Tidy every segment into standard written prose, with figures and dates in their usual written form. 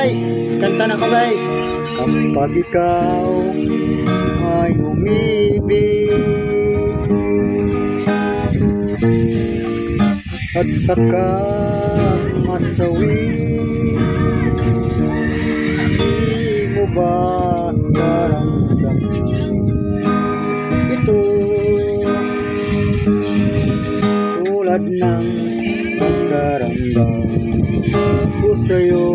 guys. Kanta na ko guys. Kapag ikaw ay umibig at saka masawi, di mo ba naramdaman ito? Tulad ng pagkaramdam ko sa'yo.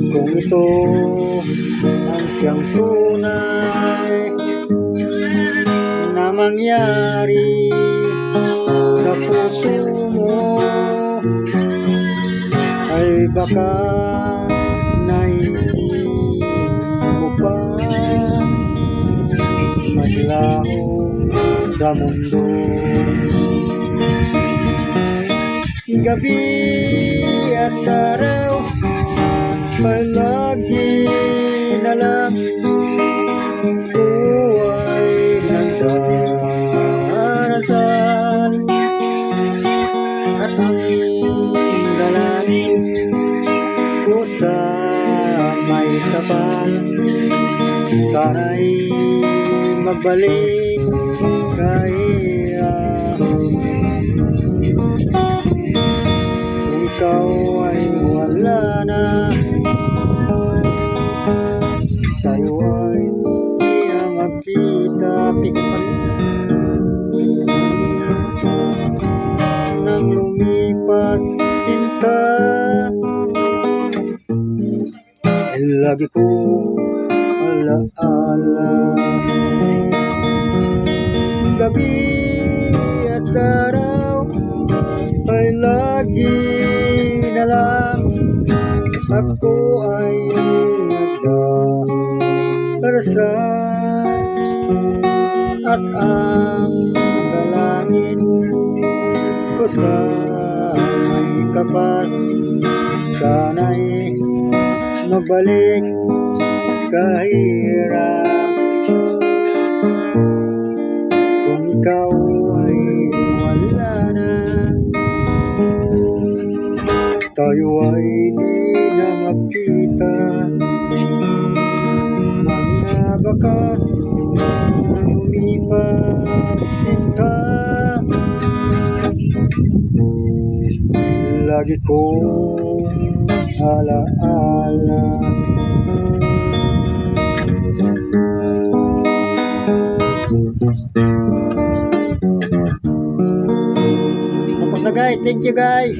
Kung ito ang siyang tunay na mangyari sa puso mo, ay baka naisip mo pa maglaho sa mundo. Gabi at araw palagi na lang ko ay nagdarasal, at ang dalangin ko sa may kapal, sana'y magbalik kaya. Kung ikaw ay wala na, tayo ay di na magkita. Pikpan nang lumipas sinta, ay lagi kong alaala. Gabi at araw ay lagi na lang ako ay nagdarasal, at ang dalangin ko sa may kapal, sana'y magbalik kahirap. Kung ikaw ay wala na, tayo ay di na magkita. Mga bakas na lumipas sinta, lagi kong alaala. Tapos na guys, thank you guys.